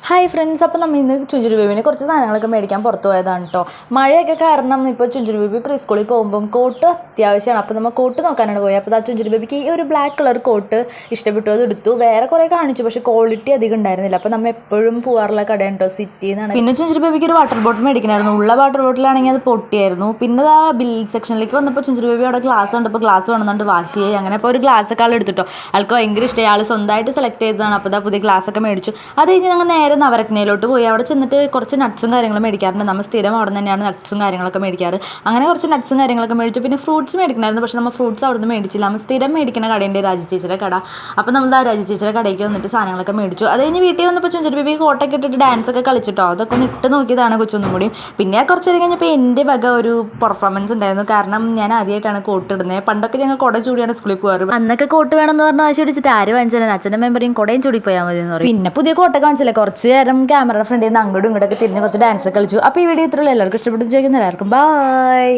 Hi friends, അപ്പോൾ നമ്മൾ ഇന്ന് ചുഞ്ചുരു ബേബിനെ കുറച്ച് സാധനങ്ങളൊക്കെ മേടിക്കാൻ പുറത്ത് പോയതാണ് കേട്ടോ. മഴയൊക്കെ കാരണം ഇപ്പോൾ ചുഞ്ചുരു ബേബി പ്രീ സ്കൂളിൽ പോകുമ്പം കോട്ട് അത്യാവശ്യമാണ്. അപ്പോൾ നമ്മൾ കോട്ട് നോക്കാനാണ് പോയത്. അപ്പോൾ ആ ചുഞ്ചുരു ബേബിക്ക് ഈ ഒരു ബ്ലാക്ക് കളർ കോട്ട് ഇഷ്ടപ്പെട്ടു, അത് എടുത്തു. വേറെ കുറേ കാണിച്ചു, പക്ഷേ ക്വാളിറ്റി അധികം ഉണ്ടായിരുന്നില്ല. അപ്പോൾ നമ്മൾ എപ്പോഴും പോകാറുള്ള കടയാണ് കേട്ടോ, സിറ്റിയിൽ നിന്നാണ്. പിന്നെ ചുഞ്ചുരു ബേബിക്ക് ഒരു വാട്ടർ ബോട്ടിൽ മേടിക്കണമായിരുന്നു. ഉള്ള വാട്ടർ ബോട്ടിലാണെങ്കിൽ അത് പൊട്ടിയായിരുന്നു. പിന്നെ ആ ബിൽ സെക്ഷനിലേക്ക് വന്നപ്പോൾ ചുഞ്ചുരു ബേബി അവിടെ ഗ്ലാസ് കണ്ടപ്പോൾ ഗ്ലാസ് വേണമെന്നുണ്ട് വാശി ചെയ്യും. അങ്ങനെ അപ്പോൾ ഒരു ഗ്ലാസ് ഒക്കെ ആൾ എടുത്തിട്ടോ. ആൾക്ക് ഭയങ്കര ഇഷ്ടമായി. ആൾ സ്വന്തമായിട്ട് സെലക്ട് ചെയ്തതാണ്. അപ്പോൾ ഇതാ പുതിയ ഗ്ലാസ് ഒക്കെ മേടിച്ചു. അത് കഴിഞ്ഞ് ഞങ്ങൾ നേരെ നവരത്നയിലോട്ട് പോയി. അവിടെ ചെന്നിട്ട് കുറച്ച് നട്ട്സും കാര്യങ്ങളും മേടിക്കാറുണ്ട്. നമ്മൾ സ്ഥിരം അവിടെ തന്നെയാണ് നട്ട്സും കാര്യങ്ങളൊക്കെ മേടിക്കാറ്. അങ്ങനെ കുറച്ച് നട്ട്സും കാര്യങ്ങളൊക്കെ മേടിച്ചു. പിന്നെ ഫ്രൂട്ട്സ് മേടിക്കണമായിരുന്നു, പക്ഷേ നമ്മൾ ഫ്രൂട്ട്സ് അവിടെ നിന്ന് മേടിച്ചില്ല. നമ്മൾ സ്ഥിരം മേടിക്കുന്ന കടയുണ്ട്, രാജചേച്ചിയുടെ കട. അപ്പോൾ നമ്മൾ ആ രാജചേച്ചിയുടെ കടയ്ക്ക് വന്നിട്ട് സാധനങ്ങളൊക്കെ മേടിച്ചു. അത് കഴിഞ്ഞ് വീട്ടിൽ വന്നപ്പോൾ ചുഞ്ചുരു ബേബി കോട്ടൊക്കെ ഇട്ടിട്ട് ഡാൻസ് ഒക്കെ കളിച്ചിട്ടോ. അതൊക്കെ ഒന്ന് ഇട്ട് നോക്കിയതാണ് കൊച്ചൊന്നും കൂടി. പിന്നെ കുറച്ച് നേരം കഴിഞ്ഞപ്പോൾ എൻ്റെ വക ഒരു പെർഫോമൻസ് ഉണ്ടായിരുന്നു. കാരണം ഞാൻ ആദ്യമായിട്ടാണ് കോട്ട് ഇടുന്നത്. പണ്ടൊക്കെ ഞങ്ങൾ കുട ചൂടിയാണ് സ്കൂളിൽ പോകാറ്. അന്നൊക്കെ കോട്ട് വേണമെന്ന് പറഞ്ഞാൽ ആവശ്യം പിടിച്ചിട്ട് ആര് വാങ്ങിച്ചാലും അച്ഛൻ്റെ മെമ്പറിയും കുടയും ചൂടി പോയാൽ മതി എന്ന് പറയും. പിന്നെ പുതിയ കോട്ടൊക്കെ വാങ്ങിച്ചില്ലേ, കുറച്ച് നേരം ക്യാമറ ഫ്രണ്ടിൽ നിന്ന് അങ്ങോട്ടും ഇങ്ങോട്ടൊക്കെ തിരിഞ്ഞ് കുറച്ച് ഡാൻസ് കളിച്ചു. അപ്പോൾ ഈ വീഡിയോ ഇത്രയുള്ളൂ. എല്ലാവർക്കും ഇഷ്ടപ്പെട്ടു ചോദിക്കുന്ന എല്ലാവർക്കും ബൈ.